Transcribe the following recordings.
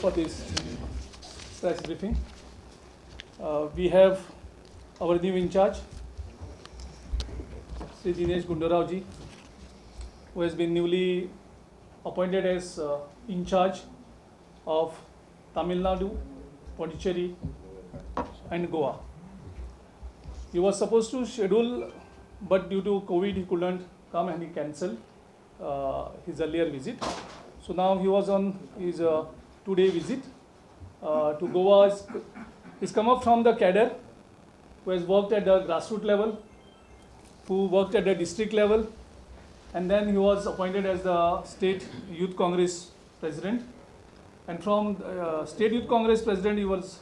For this press briefing. We have our new in charge, Sri Dinesh Gundarao ji, who has been newly appointed as in charge of Tamil Nadu, Pondicherry, and Goa. He was supposed to schedule, but due to COVID, he couldn't come and he cancelled his earlier visit. So now he was on his 2-day visit to Goa. He's come up from the cadre, who has worked at the grassroots level, who worked at the district level, and then he was appointed as the State Youth Congress President. And from State Youth Congress President, he was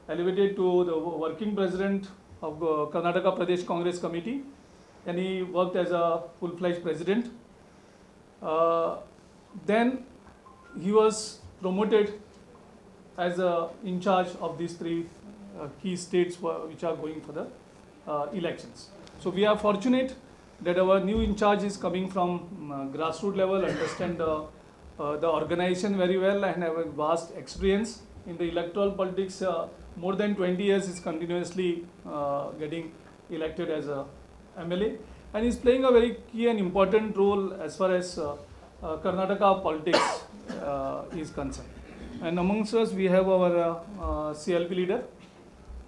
elevated to the working president of Karnataka Pradesh Congress Committee, and he worked as a full-fledged president. Then he was promoted as in charge of these three key states which are going for the elections. So we are fortunate that our new in charge is coming from grassroots level, understand the organization very well, and have a vast experience in the electoral politics. More than 20 years is continuously getting elected as a MLA, and is playing a very key and important role as far as Karnataka politics is concerned. And amongst us, we have our CLP leader,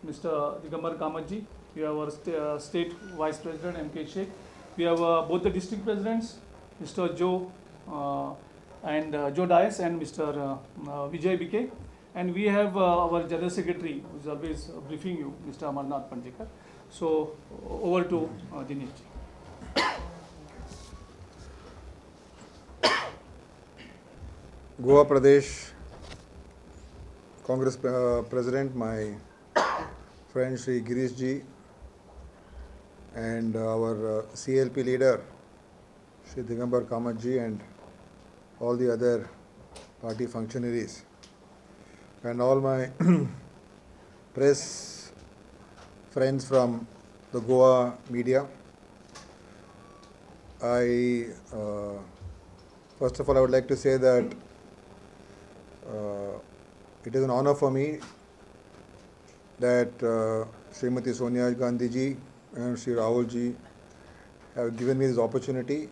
Mr. Digambar Kamatji. We have our state vice president, M.K. Sheikh. We have both the district presidents, Mr. Joe Joe Dias and Mr. Vijay BK. And we have our general secretary, who is always briefing you, Mr. Amarnath Pandikar. So over to Dinesh ji. Goa Pradesh Congress President, my friend Shri Girish ji, and our CLP leader Shri Digambar Kamat ji, and all the other party functionaries, and all my press friends from the Goa media. First of all, I would like to say that it is an honor for me that Srimati Sonia Gandhi ji and Shri Rahul ji have given me this opportunity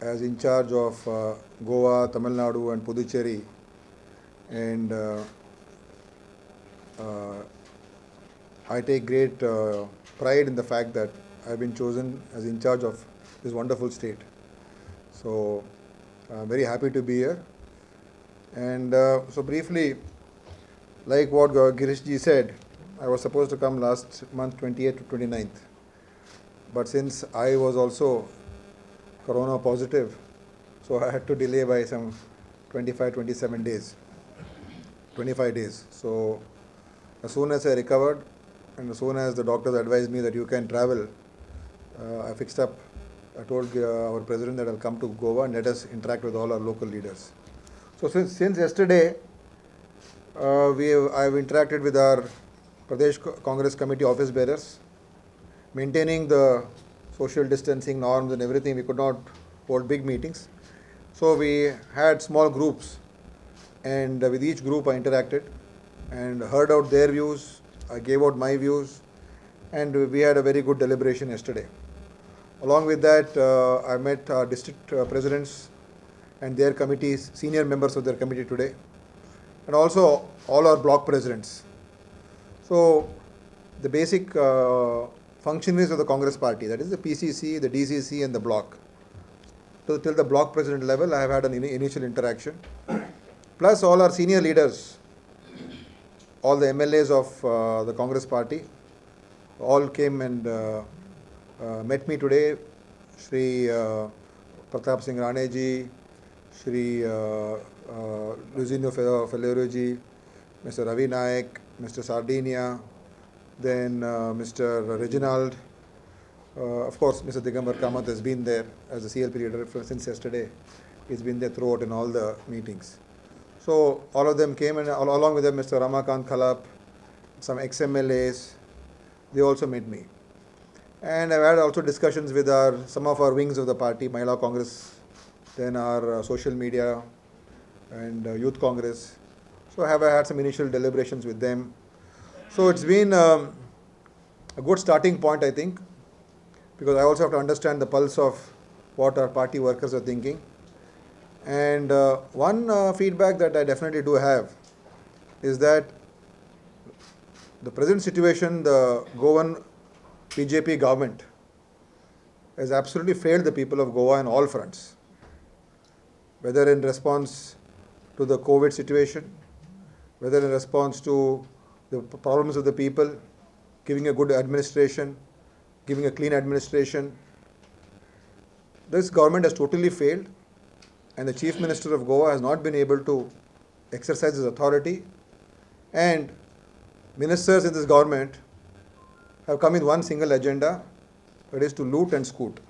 as in charge of Goa, Tamil Nadu and Puducherry, and I take great pride in the fact that I have been chosen as in charge of this wonderful state. So I am very happy to be here. And so briefly, like what Girish ji said, I was supposed to come last month 28th to 29th. But since I was also corona positive, so I had to delay by some 25 days. So as soon as I recovered and as soon as the doctors advised me that you can travel, I fixed up. I told our president that I'll come to Goa and let us interact with all our local leaders. So since yesterday, I've interacted with our Pradesh Congress Committee office bearers, maintaining the social distancing norms and everything. We could not hold big meetings. So we had small groups, and with each group I interacted and heard out their views. I gave out my views, and we had a very good deliberation yesterday. Along with that, I met our district presidents and their committees, senior members of their committee today, and also all our block presidents. So the basic functionaries of the Congress party, that is the PCC, the DCC and the block. So till the block president level, I have had an initial interaction. Plus all our senior leaders, all the MLAs of the Congress party, all came and met me today. Shri Pratap Singh Rane ji, Shri Luzinho Falero ji, Mr. Ravi Naik, Mr. Sardinia, then Mr. Reginald. Of course, Mr. Digambar Kamat has been there as the CLP leader since yesterday. He's been there throughout in all the meetings. So all of them came, and along with them Mr. Ramakant Khalap, some ex-MLAs, they also met me. And I've had also discussions with some of our wings of the party, Mahila Congress, then our social media, and Youth Congress. So I have had some initial deliberations with them. So it's been a good starting point, I think, because I also have to understand the pulse of what our party workers are thinking. And one feedback that I definitely do have is that the present situation, the Goan BJP government has absolutely failed the people of Goa on all fronts, whether in response to the COVID situation, whether in response to the problems of the people, giving a good administration, giving a clean administration. This government has totally failed, and the Chief Minister of Goa has not been able to exercise his authority, and ministers in this government have come with one single agenda, that is to loot and scoot.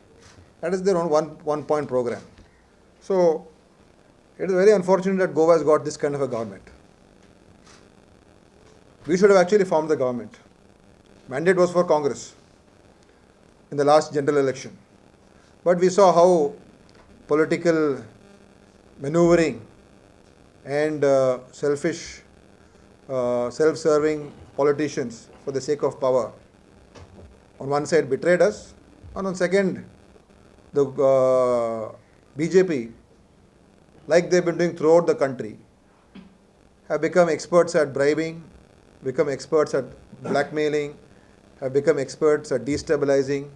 That is their own one-point program. So it is very unfortunate that Goa has got this kind of a government. We should have actually formed the government. Mandate was for Congress in the last general election. But we saw how political maneuvering and selfish, self-serving politicians for the sake of power on one side betrayed us, and on second, the BJP, like they've been doing throughout the country, have become experts at bribing, become experts at blackmailing, have become experts at destabilizing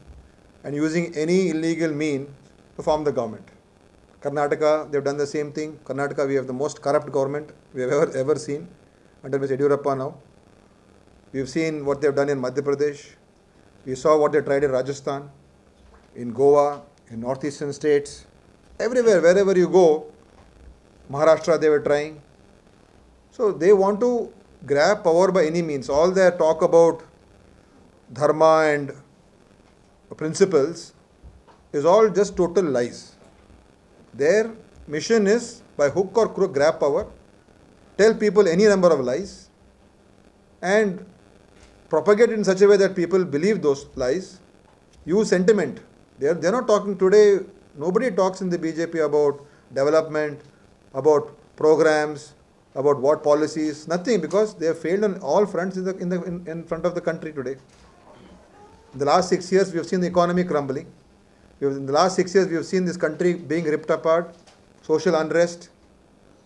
and using any illegal mean to form the government. Karnataka, they've done the same thing. Karnataka, we have the most corrupt government we have ever seen under Mr. Yediyurappa now. We've seen what they've done in Madhya Pradesh. We saw what they tried in Rajasthan, in Goa, in northeastern states. Everywhere, wherever you go, Maharashtra they were trying. So they want to grab power by any means. All their talk about dharma and principles is all just total lies. Their mission is by hook or crook grab power, tell people any number of lies, and propagate it in such a way that people believe those lies, use sentiment. They're not talking today, nobody talks in the BJP about development, about programs, about what policies, nothing, because they have failed on all fronts in front of the country today. In the last 6 years, we have seen the economy crumbling. In the last 6 years, we have seen this country being ripped apart, social unrest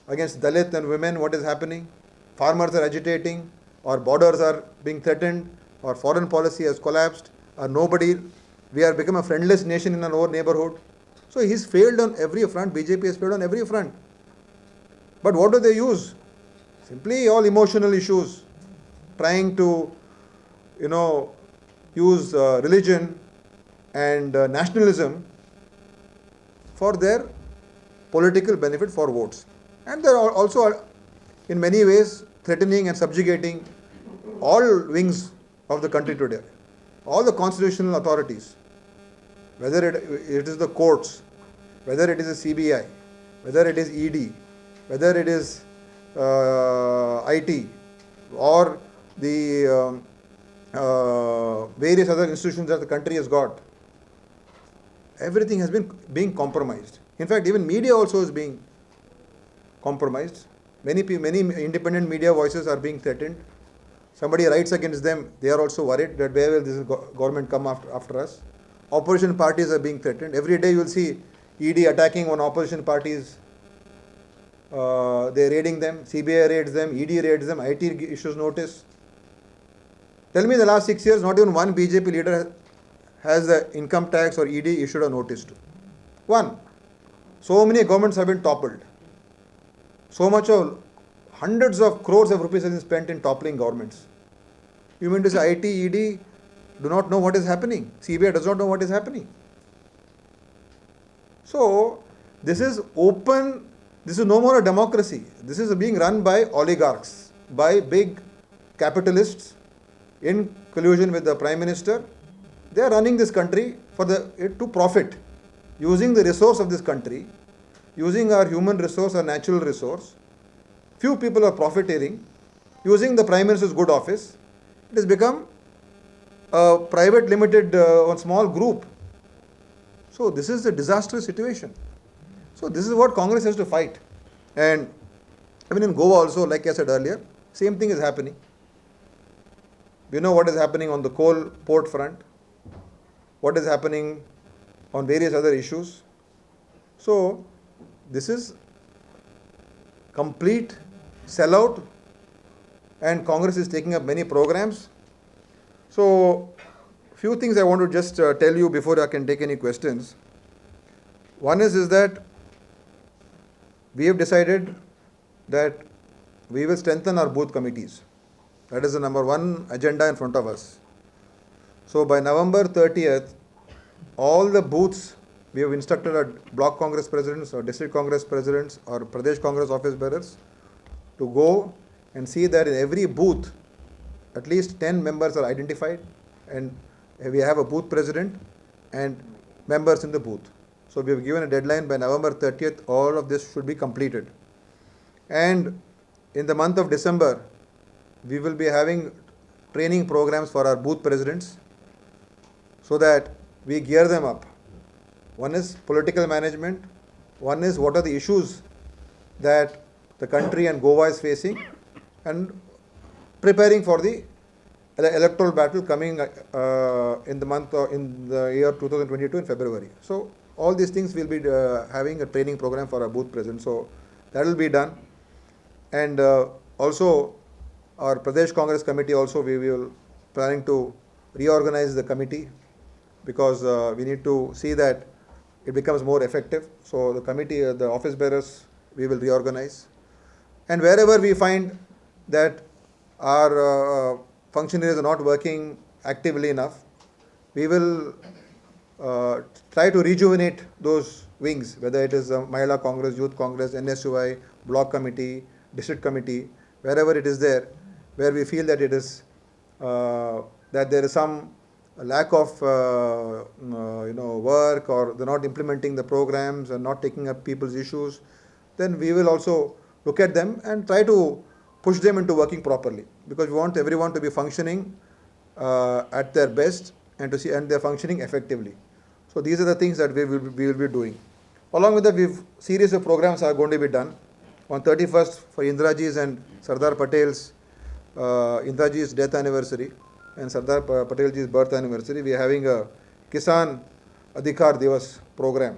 against Dalit and women, what is happening? Farmers are agitating, our borders are being threatened, our foreign policy has collapsed, we have become a friendless nation in our own neighborhood. So he's failed on every front, BJP has failed on every front. But what do they use? Simply all emotional issues, trying to, use religion and nationalism for their political benefit for votes. And they are also in many ways threatening and subjugating all wings of the country today, all the constitutional authorities, whether it is the courts, whether it is the CBI, whether it is ED, whether it is IT or the various other institutions that the country has got. Everything has been being compromised. In fact, even media also is being compromised. Many independent media voices are being threatened. Somebody writes against them, they are also worried that where will this government come after us. Opposition parties are being threatened. Every day you will see ED attacking on opposition parties. They are raiding them, CBI raids them, ED raids them, IT issues notice. Tell me, the last 6 years, not even one BJP leader has the income tax or ED issued a notice to. One. So many governments have been toppled. So much of hundreds of crores of rupees have been spent in toppling governments. You mean to say IT, ED do not know what is happening? CBI does not know what is happening. So this is open, this is no more a democracy. This is being run by oligarchs, by big capitalists in collusion with the Prime Minister. They are running this country to profit, using the resource of this country, using our human resource, our natural resource. Few people are profiteering, using the Prime Minister's good office. It has become a private limited small group. So this is a disastrous situation. So this is what Congress has to fight. And Even in Goa also, like I said earlier, same thing is happening. We know what is happening on the coal port front, what is happening on various other issues. So this is complete sellout, and Congress is taking up many programs. So few things I want to just tell you before I can take any questions. One is that we have decided that we will strengthen our booth committees. That is the number one agenda in front of us. So by November 30th, all the booths, we have instructed our block Congress presidents or district Congress presidents or Pradesh Congress office bearers to go and see that in every booth, at least 10 members are identified, and we have a booth president and members in the booth. So we have given a deadline by November 30th, all of this should be completed. And in the month of December, we will be having training programs for our booth presidents so that we gear them up. One is political management, one is what are the issues that the country and Goa is facing, and preparing for the electoral battle coming in the year 2022 in February. So all these things will be having a training program for our booth presidents. So that will be done. And also our Pradesh Congress committee also, we will planning to reorganize the committee, because we need to see that it becomes more effective. So the committee, the office bearers, we will reorganize. And wherever we find that our functionaries are not working actively enough, we will try to rejuvenate those wings, whether it is Mahila Congress, Youth Congress, NSUI, Block Committee, District Committee, wherever it is there, where we feel that it is that there is some lack of work, or they're not implementing the programs and not taking up people's issues, then we will also look at them and try to push them into working properly, because we want everyone to be functioning at their best and to see and they're functioning effectively. So these are the things that we will be doing. Along with that, series of programs are going to be done. On 31st, for Indiraji's and Sardar Patel's Indiraji's death anniversary and Sardar Patelji's birth anniversary, we are having a Kisan Adhikar Divas program.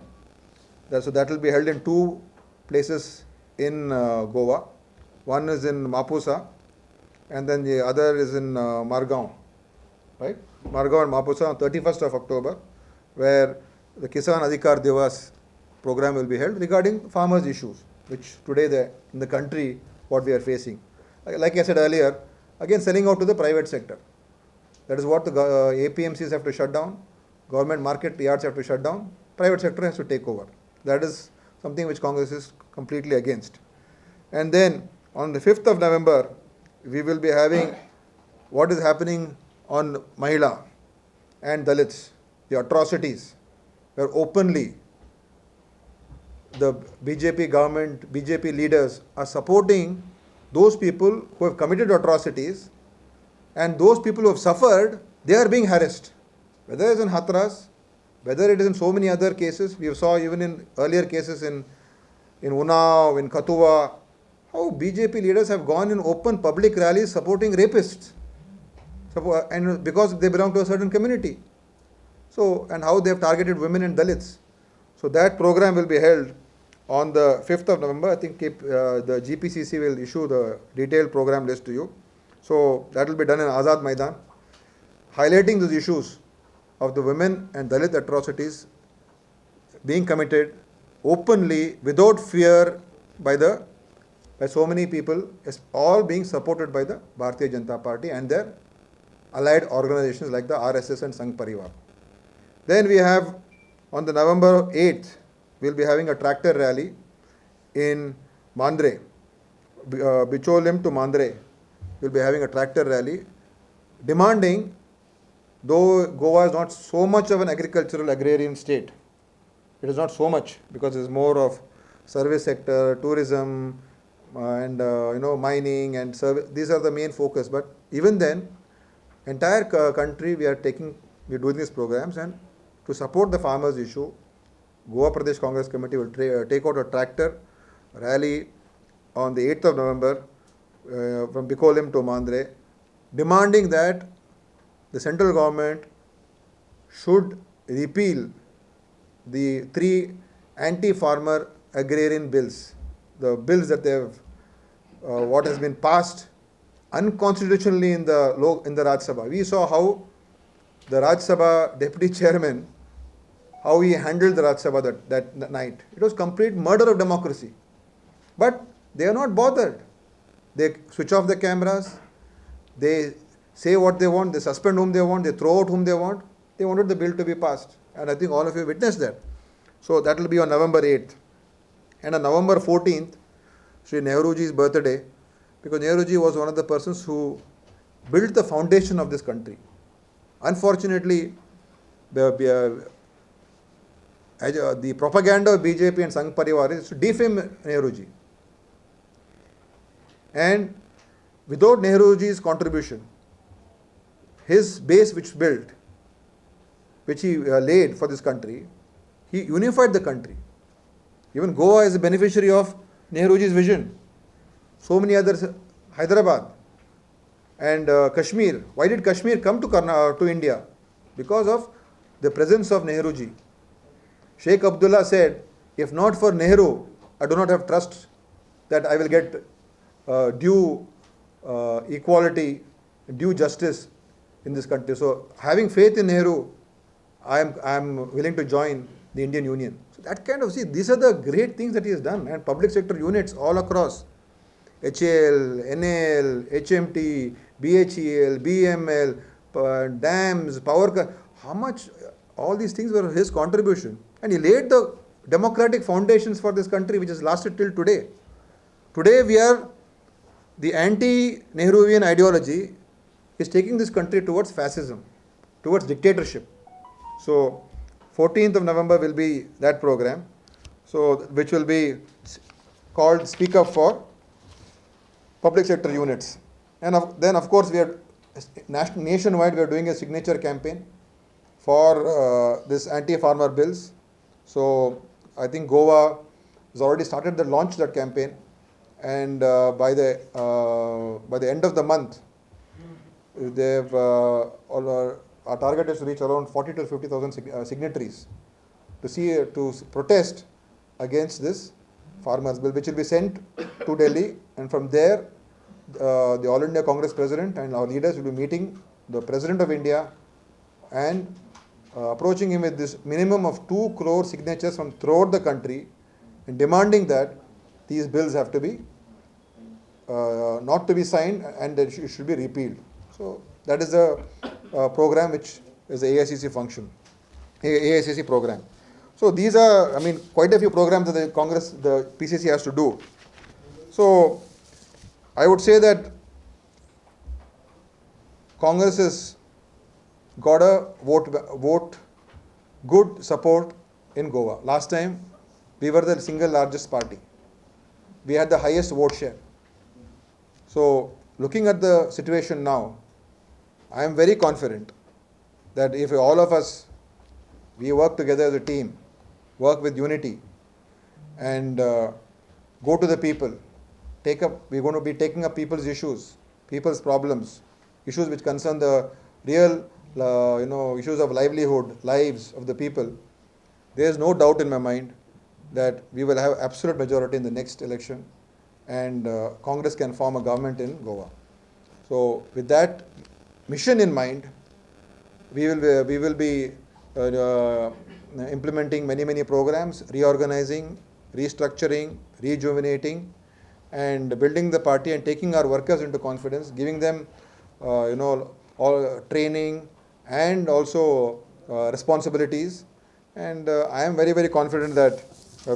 So that will be held in two places in Goa. One is in Mapusa, and then the other is in Margao, right? Margao and Mapusa on 31st of October, where the Kisan Adhikar Divas program will be held regarding farmers' issues, which today in the country, what we are facing. Like I said earlier, again selling out to the private sector. That is what the APMCs have to shut down, government market yards have to shut down, private sector has to take over. That is something which Congress is completely against. And then on the 5th of November, we will be having what is happening on Mahila and Dalits, the atrocities, where openly the BJP government, BJP leaders are supporting those people who have committed atrocities, and those people who have suffered, they are being harassed. Whether it is in Hathras, whether it is in so many other cases, we saw even in earlier cases in Unnao, in Kathua, how BJP leaders have gone in open public rallies supporting rapists, and because they belong to a certain community. So, and how they have targeted women and Dalits. So that program will be held on the 5th of November. I think the GPCC will issue the detailed program list to you. So that will be done in Azad Maidan, highlighting those issues of the women and Dalit atrocities being committed openly, without fear by so many people, all being supported by the Bharatiya Janata Party and their allied organizations like the RSS and Sangh Parivar. Then we have on the November 8th, we will be having a tractor rally in Mandre, Bicholim to Mandre. We will be having a tractor rally demanding, though Goa is not so much of an agricultural agrarian state, it is not so much, because it is more of service sector, tourism, and mining and service. These are the main focus. But even then, entire country we are doing these programs, and to support the farmers' issue, Goa Pradesh Congress Committee will take out a tractor rally on the 8th of November from Bicholim to Mandre, demanding that the central government should repeal the 3 anti-farmer agrarian bills, the bills that they have, what has been passed unconstitutionally in the Rajya Sabha. We saw how the Rajya Sabha deputy chairman, how he handled the Rajya Sabha that night. It was complete murder of democracy. But they are not bothered. They switch off the cameras, they say what they want, they suspend whom they want, they throw out whom they want. They wanted the bill to be passed. And I think all of you witnessed that. So that will be on November 8th. And on November 14th, Sri Nehruji's birthday, because Nehruji was one of the persons who built the foundation of this country. Unfortunately, the propaganda of BJP and Sangh Parivar is to defame Nehruji. And without Nehruji's contribution, his base which built, which he laid for this country, he unified the country. Even Goa is a beneficiary of Nehruji's vision. So many others, Hyderabad and Kashmir. Why did Kashmir come to India? Because of the presence of Nehruji. Sheikh Abdullah said, if not for Nehru, I do not have trust that I will get due equality, due justice in this country. So having faith in Nehru, I am willing to join the Indian Union. So that kind of, see, these are the great things that he has done. And public sector units all across, HAL, NAL, HMT, BHEL, BML, dams, power, how much, all these things were his contribution. And he laid the democratic foundations for this country, which has lasted till today. Today we are, the anti-Nehruvian ideology is taking this country towards fascism, towards dictatorship. So 14th of November will be that program, so which will be called Speak Up for Public Sector Units. And then of course we are nationwide, we are doing a signature campaign for this anti-farmer bills. So I think Goa has already started the launch of that campaign, and by the end of the month, they've our target is to reach around 40 to 50,000 signatories to protest against this farmers bill, which will be sent to Delhi, and from there the All India Congress President and our leaders will be meeting the President of India and approaching him with this minimum of 2 crore signatures from throughout the country, and demanding that these bills have to be not to be signed and it should be repealed. So that is a program which is a AICC function, AICC program. So these are, I mean, quite a few programs that the Congress, the PCC has to do. So I would say that Congress has got a vote good support in Goa. Last time we were the single largest party. We had the highest vote share. So looking at the situation now, I am very confident that if all of us, we work together as a team, work with unity, and go to the people, we're going to be taking up people's issues, people's problems, issues which concern the real, issues of livelihood, lives of the people. There is no doubt in my mind that we will have absolute majority in the next election, and Congress can form a government in Goa. So with that mission in mind, we will be implementing many programs, reorganizing, restructuring, rejuvenating, and building the party and taking our workers into confidence, giving them all training and also responsibilities. And I am very confident that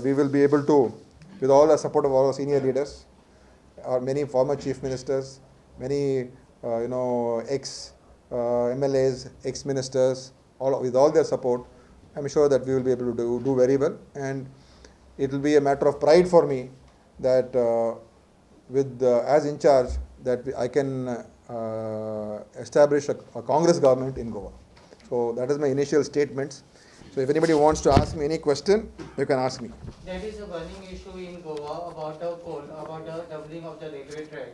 we will be able to, with all the support of all our senior leaders, or many former chief ministers, many ex MLAs, ex ministers, with all their support, I'm sure that we will be able to do very well. And it will be a matter of pride for me that as in charge, that I can establish a Congress government in Goa. So that is my initial statements. So if anybody wants to ask me any question, you can ask me. There is a burning issue in Goa about the coal, about the doubling of the railway track.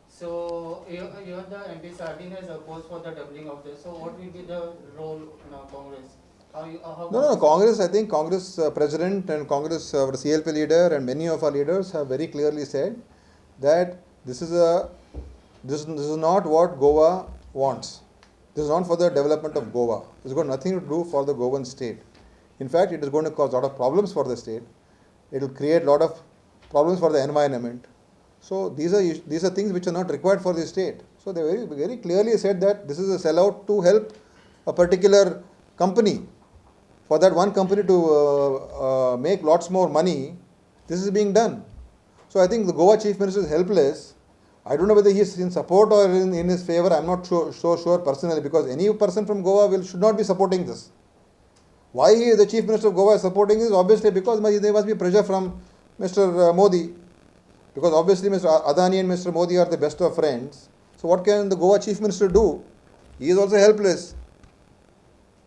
So you the MP Sardin has opposed for the doubling of this. So what will be the role in Congress? No, Congress, I think Congress President and Congress, our CLP leader and many of our leaders have very clearly said that this is not what Goa wants. This is not for the development of Goa. It's got nothing to do for the Goan state. In fact, it is going to cause a lot of problems for the state. It will create a lot of problems for the environment. So these are things which are not required for the state. So they very, very clearly said that this is a sellout to help a particular company. For that one company to make lots more money, this is being done. So I think the Goa Chief Minister is helpless. I don't know whether he is in support or in his favor. I'm not so sure personally, because any person from Goa should not be supporting this. Why the Chief Minister of Goa is supporting this? Obviously because there must be pressure from Mr. Modi. Because obviously Mr. Adani and Mr. Modi are the best of friends. So what can the Goa Chief Minister do? He is also helpless.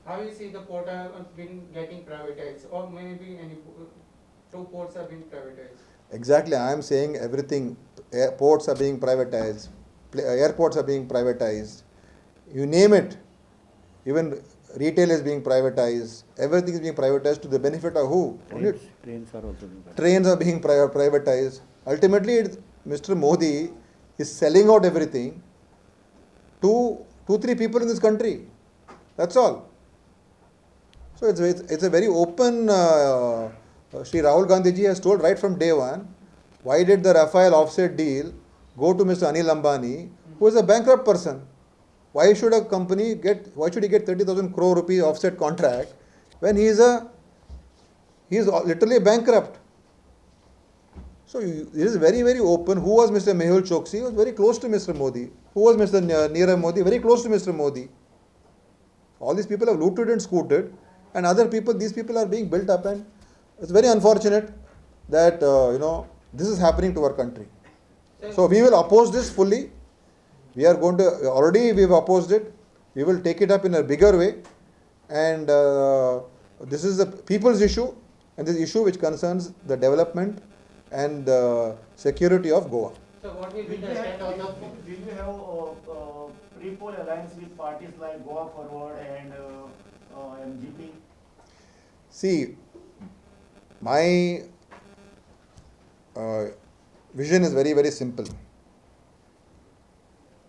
How you see the port have been getting privatized, or maybe any two ports have been privatized? Exactly, I am saying everything. Ports are being privatized, airports are being privatized, you name it. Even retail is being privatized, everything is being privatized to the benefit of who? Trains are also being privatized. Trains are being privatized. Ultimately, Mr. Modi is selling out everything to 2-3 people in this country. That's all. So it's a very open, Sri Rahul Gandhi ji has told right from day one, why did the Rafael offset deal go to Mr. Anil Ambani, who is a bankrupt person? Why should he get 30,000 crore rupees offset contract when he is literally bankrupt? So it is very, very open. Who was Mr. Mehul Choksi? He was very close to Mr. Modi. Who was Mr. Nirav Modi? Very close to Mr. Modi. All these people have looted and scooted, and other people, these people are being built up, and it's very unfortunate that this is happening to our country. So we will oppose this fully. We are going to, already we have opposed it. We will take it up in a bigger way, and this is the people's issue, and this issue which concerns the development and security of Goa. So what will be the stand of the... Will you have a pre-poll alliance with parties like Goa Forward and MGP? See, my vision is very, very simple.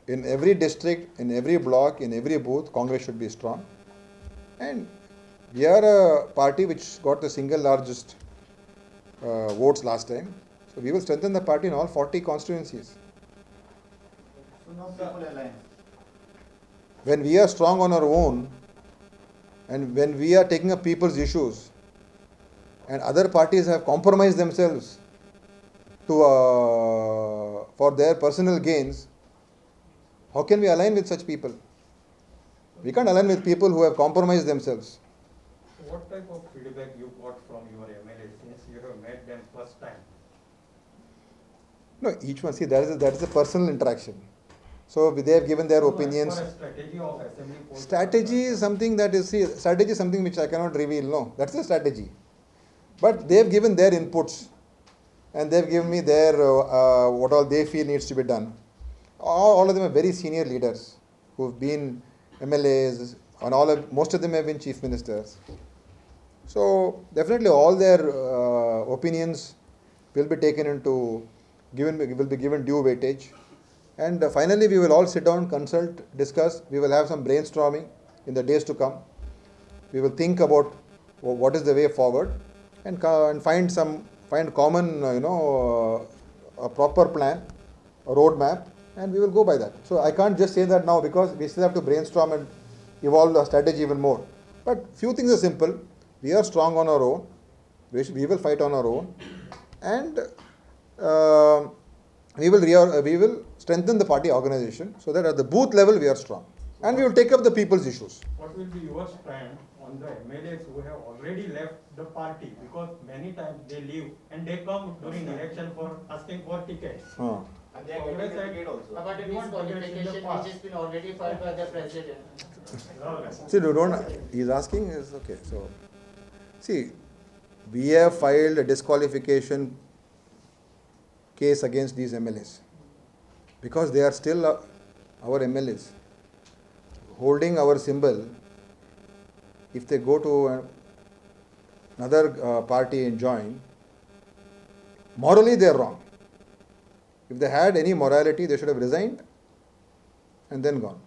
In every district, in every block, in every booth, Congress should be strong. And we are a party which got the single largest votes last time. So we will strengthen the party in all 40 constituencies. So no pre-poll alliance. When we are strong on our own, and when we are taking up people's issues, and other parties have compromised themselves to for their personal gains, how can we align with such people? We can't align with people who have compromised themselves. What type of feedback you got from your MLA since you have met them first time? No, each one, see, that is a personal interaction. So they have given their opinions. As far as strategy of assembly polls Strategy is something that is, see, strategy is something which I cannot reveal, no. That's a strategy. But they have given their inputs, and they have given me their, what all they feel needs to be done. All of them are very senior leaders who have been MLAs, and most of them have been chief ministers. So definitely all their opinions will be taken into, will be given due weightage. And finally we will all sit down, consult, discuss. We will have some brainstorming in the days to come. We will think about what is the way forward, and find common, a proper plan, a roadmap, and we will go by that. So I can't just say that now, because we still have to brainstorm and evolve the strategy even more. But few things are simple. We are strong on our own. We will fight on our own, and we will strengthen the party organization so that at the booth level we are strong, and we will take up the people's issues. What will be your stand on the MLAs who have already left the party? Because many times they leave and they come during election for asking for tickets. And they are getting a ticket also. About the disqualification which has been already filed by the president. See, he's asking is okay. So See, we have filed a disqualification case against these MLAs because they are still our MLAs. Holding our symbol, if they go to another party and join, morally they are wrong. If they had any morality, they should have resigned and then gone.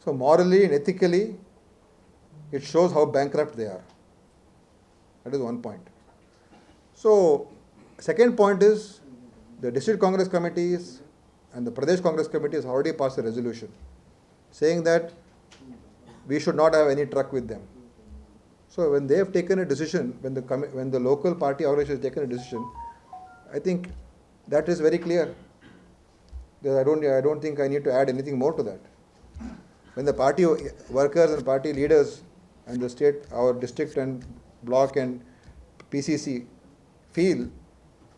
So morally and ethically, it shows how bankrupt they are. That is one point. So, second point is the district Congress committees and the Pradesh Congress committee has already passed a resolution saying that we should not have any truck with them. So when they have taken a decision, when the local party organization has taken a decision, I think that is very clear. I don't think I need to add anything more to that. When the party workers and party leaders and the state, our district and block and PCC feel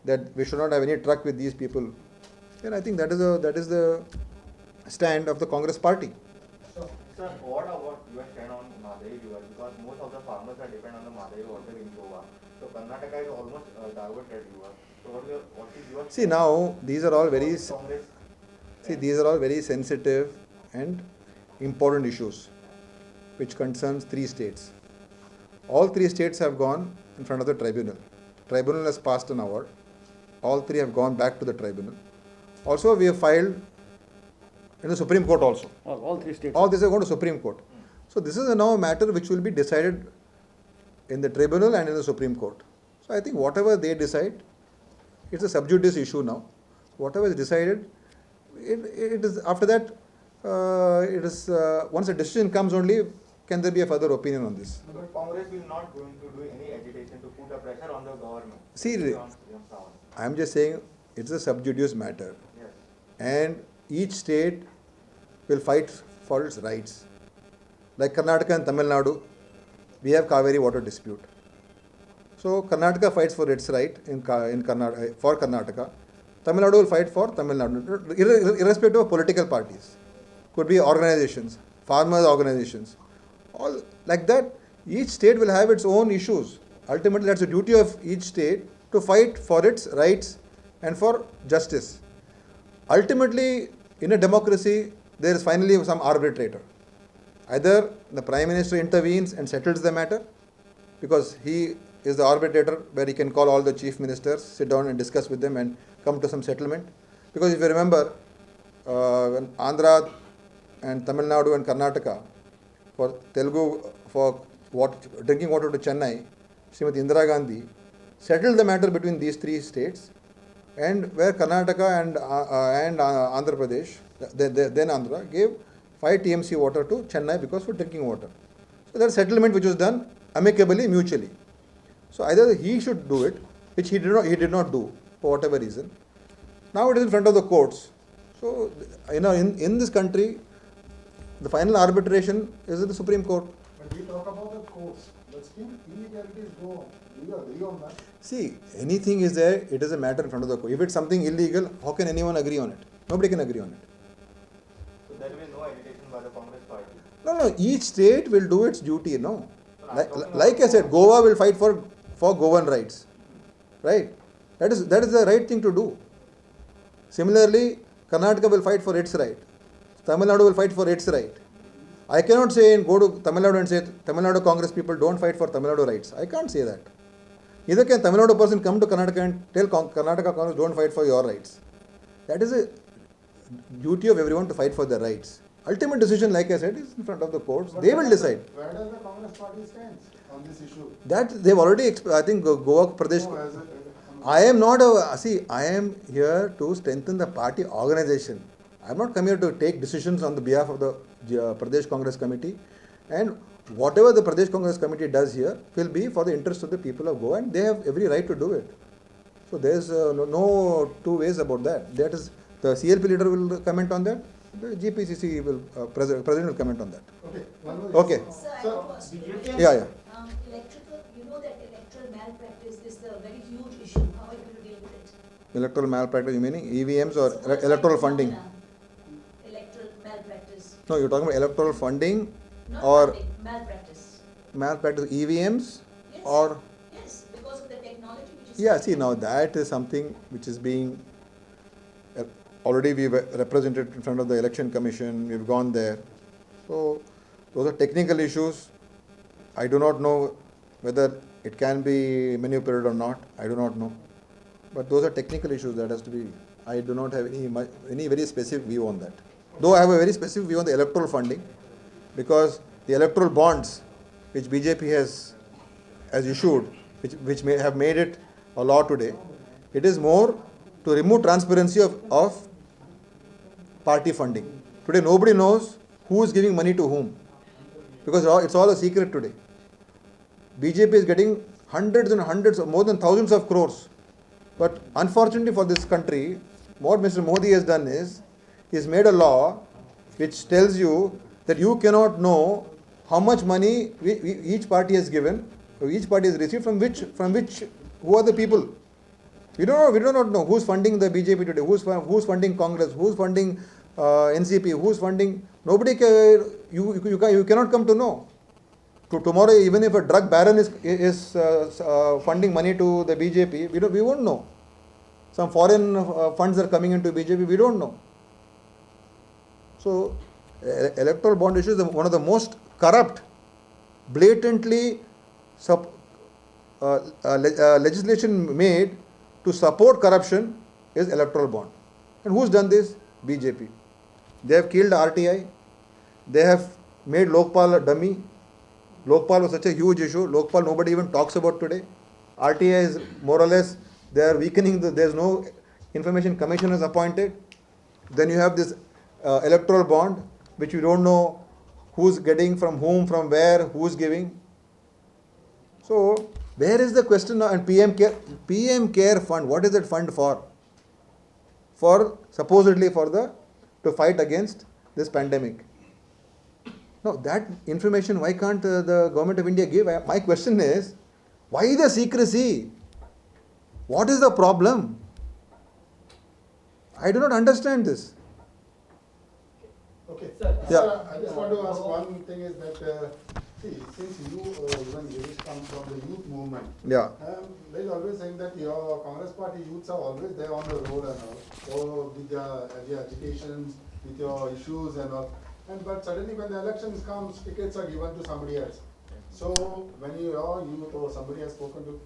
that we should not have any truck with these people, then I think that is the stand of the Congress party. So, sir, what about your stand on Madai River? Because most of the farmers are dependent on the Madai water in Goa. So Karnataka is almost diverted river. So what is your See, now these are all very Congress? these are all very sensitive and important issues which concerns 3 states. All 3 states have gone in front of the tribunal. Tribunal has passed an award. All 3 have gone back to the tribunal. Also, we have filed in the Supreme Court also. All 3 states. All this are going to Supreme Court. So this is now a matter which will be decided in the tribunal and in the Supreme Court. So I think whatever they decide, it's a sub judice issue now. Whatever is decided, it is after that. It is once a decision comes only, can there be a further opinion on this? But Congress will not going to do any agitation to put a pressure on the government. See, I am just saying it's a sub judice matter, Yes. and each state will fight for its rights. Like Karnataka and Tamil Nadu, we have Kaveri water dispute. So Karnataka fights for its right in Karnataka, for Karnataka. Tamil Nadu will fight for Tamil Nadu, irrespective of political parties. Could be organizations, farmers organizations, all like that. Each state will have its own issues. Ultimately, that's the duty of each state to fight for its rights and for justice. Ultimately, in a democracy, there is finally some arbitrator. Either the Prime Minister intervenes and settles the matter, because he is the arbitrator where he can call all the chief ministers, sit down and discuss with them and come to some settlement. Because if you remember, when Andhra and Tamil Nadu and Karnataka, for Telugu, for drinking water to Chennai, Srimati Indira Gandhi settled the matter between these 3 states, and where Karnataka and Andhra Pradesh, then Andhra, gave 5 TMC water to Chennai because for drinking water. So that settlement which was done amicably, mutually. So either he should do it, which he did not do for whatever reason. Now it is in front of the courts. So in this country, the final arbitration is in the Supreme Court. But we talk about the courts, but still illegalities go on. Do you agree on that? See, anything is there, it is a matter in front of the court. If it's something illegal, how can anyone agree on it? Nobody can agree on it. So there will be no agitation by the Congress party. No, each state will do its duty, no. Like I said, Goa will fight for Goan rights, right? That is the right thing to do. Similarly, Karnataka will fight for its right. Tamil Nadu will fight for its right. I cannot go to Tamil Nadu and say, Tamil Nadu Congress people don't fight for Tamil Nadu rights. I can't say that. Neither can Tamil Nadu person come to Karnataka and tell Karnataka Congress don't fight for your rights. That is a duty of everyone to fight for their rights. Ultimate decision, like I said, is in front of the courts. They will decide. Where does the Congress party stand on this issue? That they've already, I think Goa, Pradesh. No, I am here to strengthen the party organization. I am not come here to take decisions on the behalf of the Pradesh Congress Committee, and whatever the Pradesh Congress Committee does here will be for the interest of the people of Goa, and they have every right to do it. So there is no two ways about that. That is, the CLP leader will comment on that, the GPCC will, president will comment on that. Okay. One more Okay. Sir, I Sir, have a question. Yeah. Electrical, you know that electoral malpractice is a very huge issue. How are you going to deal with it? Electoral malpractice, you meaning EVMs or electoral funding? Electoral malpractice. No, you're talking about electoral funding Not or funding, malpractice. malpractice, EVMs? Yes, Yes. or Yes, because of the technology which is. yeah, see now that is something which is being already we were represented in front of the election commission, we've gone there. So those are technical issues. I do not know whether it can be manipulated or not. I do not know. But those are technical issues that has to be. I do not have any very specific view on that. Though I have a very specific view on the electoral funding, because the electoral bonds which BJP has issued, which may have made it a law today, it is more to remove transparency of party funding. Today nobody knows who is giving money to whom, because it's all a secret today. BJP is getting hundreds and hundreds, more than thousands of crores. But unfortunately for this country, what Mr. Modi has done is, he's made a law which tells you that you cannot know how much money each party has given, or each party has received, from which, who are the people. We do not know who's funding the BJP today, who's funding Congress, who's funding NCP, who's funding. Nobody you cannot come to know. Tomorrow, even if a drug baron is funding money to the BJP, we won't know. Some foreign funds are coming into BJP, we don't know. So, electoral bond issue is one of the most corrupt, blatantly legislation made to support corruption is electoral bond. And who's done this? BJP. They have killed RTI. They have made Lokpal a dummy. Lokpal was such a huge issue. Lokpal nobody even talks about today. RTI is more or less, they are weakening, there's no information commission is appointed. Then you have this electoral bond, which you don't know who's getting from whom, from where, who's giving. So, where is the question now? And PM Care Fund, what is that fund for? Supposedly to fight against this pandemic. No, that information, why can't the government of India give? My question is, why the secrecy? What is the problem? I do not understand this. Okay. Sir, Yeah. I just want to ask one thing is that, see, since you, even Girish come from the youth movement, Yeah. there is always saying that your Congress party youths are always there on the road and all, with their agitations, with your issues and all. But suddenly when the elections comes, tickets are given to somebody else. So when your youth or somebody has spoken to,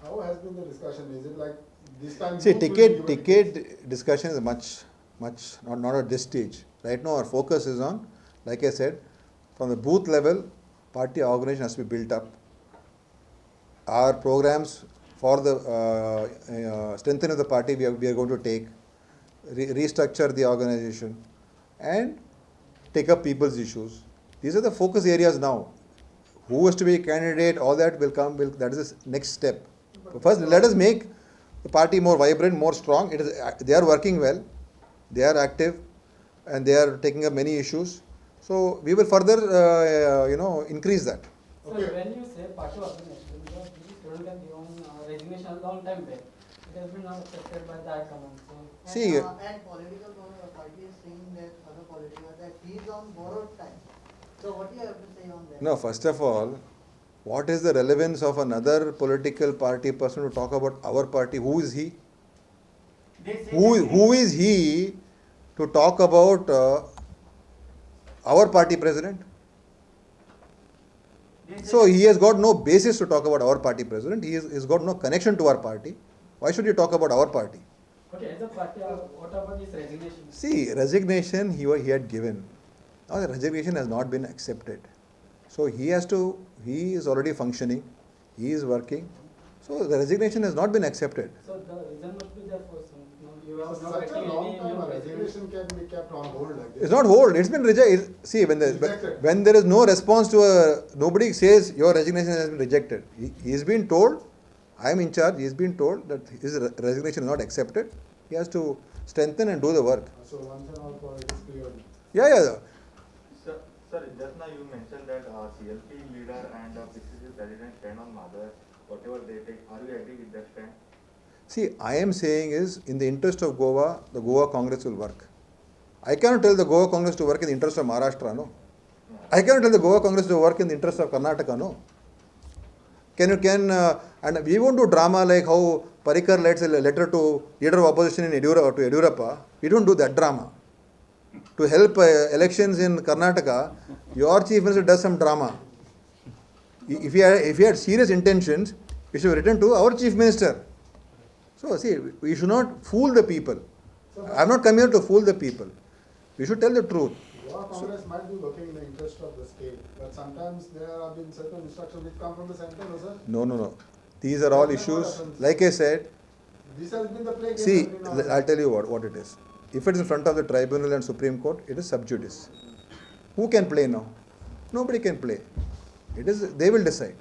how has been the discussion? Is it like this time? See, youth will be given tickets? ticket discussion is much, not at this stage. Right now our focus is on, like I said, from the booth level, party organization has to be built up. Our programs for the strengthening of the party we are going to take, restructure the organization and take up people's issues. These are the focus areas now. Who has to be a candidate, all that will come, that is the next step. First, let us make the party more vibrant, more strong. They are working well, they are active, and they are taking up many issues. So, we will further, increase that. So when you say party organization, because this student have given resignation a long time back, it has been not accepted by the high command. So See, And political party is saying that other political that he is on borrowed time. So what do you have to say on that? no, first of all, what is the relevance of another political party person to talk about our party? Who is he? They say Who is he to talk about our party president? So he has got no basis to talk about our party president. He has got no connection to our party. Why should you talk about our party? okay, as a party, what about this resignation? See, resignation he had given. Now the resignation has not been accepted. So he is already functioning, he is working. So the resignation has not been accepted. So the reason must be there for some. You So have not such a getting long any time, new a president. resignation can be kept on hold like this. It's not hold, it's been rejected. See, Rejected. when there is no response to nobody says your resignation has been rejected. He is being told, I am in charge, he is being told that his resignation is not accepted. He has to strengthen and do the work. So once and all for it is cleared. Yeah. Sir, just now you mentioned that CLP leader and PCC president stand on mother, whatever they take. Are you agree with that stand? See, I am saying is, in the interest of Goa, the Goa Congress will work. I cannot tell the Goa Congress to work in the interest of Maharashtra, no. I cannot tell the Goa Congress to work in the interest of Karnataka, no. And we won't do drama like how Parikar writes a letter to leader of opposition in Yediyurappa. We don't do that drama. To help elections in Karnataka, your chief minister does some drama. If he had serious intentions, he should have written to our chief minister. So see, we should not fool the people. I have not come here to fool the people. We should tell the truth. Goa Congress might be working in the interest of the state, but sometimes there have been certain instructions which come from the center, no sir? No. These are all issues. Like I said, This has been the play game. see, every now and then. I'll tell you what it is. If it is in front of the tribunal and Supreme Court, it is sub judice. Who can play now? Nobody can play. They will decide.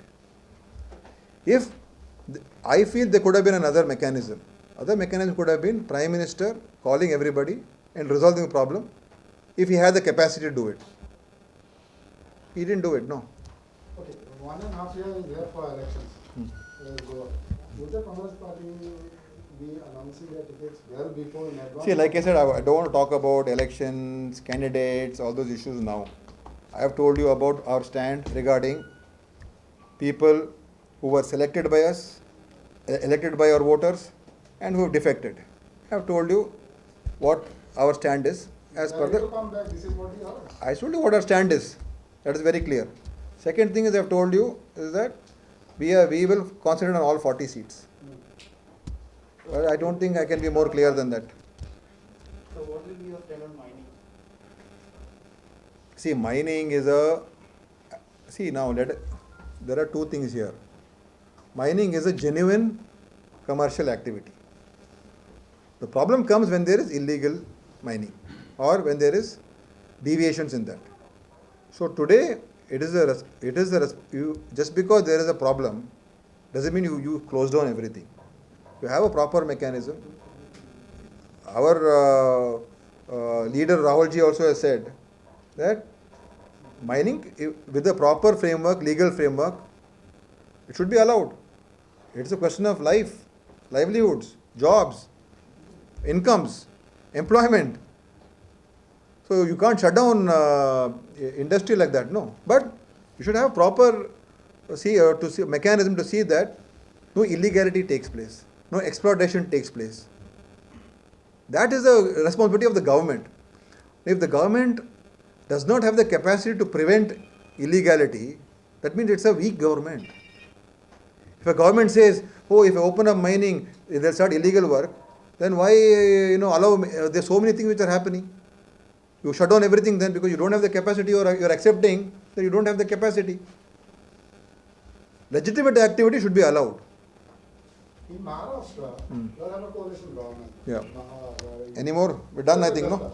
I feel there could have been another mechanism. Other mechanism could have been Prime Minister calling everybody and resolving the problem if he had the capacity to do it. He didn't do it, no. Okay, 1.5 years is there for elections. Goa. Would the Congress party be announcing their tickets well before in advance? See, like I said, I don't want to talk about elections, candidates, all those issues now. I have told you about our stand regarding people who were selected by us, elected by our voters, and who have defected. I have told you what our stand is as per Ready to the. come back, this is what we are. I told you what our stand is. That is very clear. Second thing is I have told you is that we will concentrate on all 40 seats. But I don't think I can be more clear than that. So what will be your stand on mining? See, mining is there are two things here. Mining is a genuine commercial activity. The problem comes when there is illegal mining or when there is deviations in that. So today, just because there is a problem doesn't mean you close down everything. You have a proper mechanism. Our leader Rahul ji also has said that mining with a proper framework, legal framework, it should be allowed. It's a question of life, livelihoods, jobs, incomes, employment. So you can't shut down industry like that, no. But you should have proper mechanism to see that no illegality takes place, no exploitation takes place. That is the responsibility of the government. If the government does not have the capacity to prevent illegality, that means it's a weak government. If a government says, oh, if I open up mining, they'll start illegal work, then why allow, there's so many things which are happening. You shut down everything then because you don't have the capacity or you're accepting that you don't have the capacity. Legitimate activity should be allowed. In Maharashtra, you have a coalition government. Yeah. Any more? We're done, I think, no?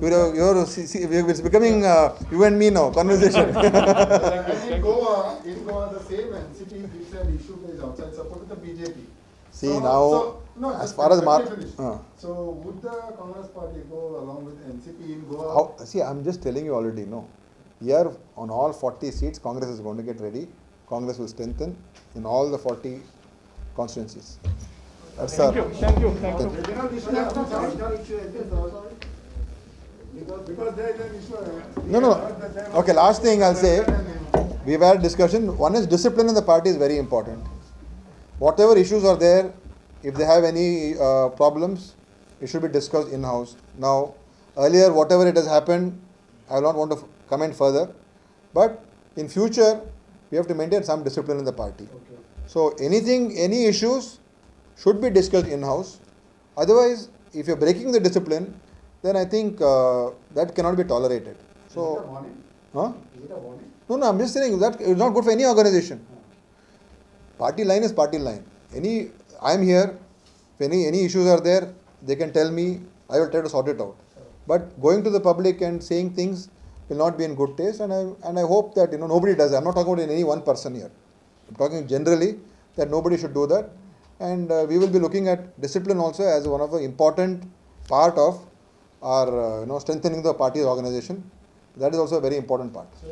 It's becoming you and me now, conversation. And in Goa, the same NCP gives an issue-based outside support to the BJP. As far as So would the Congress party go along with NCP in Goa? I'm just telling you already, no. Here, on all 40 seats, Congress is going to get ready. Congress will strengthen in all the 40 constituencies. Thank you. Because there is an issue. No. Okay, last thing I'll say. We've had discussion. One is discipline in the party is very important. Whatever issues are there, if they have any problems, it should be discussed in-house. Now, earlier, whatever it has happened, I will not want to comment further. But in future, we have to maintain some discipline in the party. Okay. So any issues should be discussed in-house. Otherwise, if you're breaking the discipline, then I think that cannot be tolerated. So, Is it a warning? huh? Is it a warning? No, I'm just saying that it's not good for any organization. Party line is party line. I'm here. If any issues are there, they can tell me. I will try to sort it out. But going to the public and saying things will not be in good taste. And I hope that nobody does that. I'm not talking about any one person here. I'm talking generally that nobody should do that. And we will be looking at discipline also as one of the important part of our strengthening the party's organization. That is also a very important part. So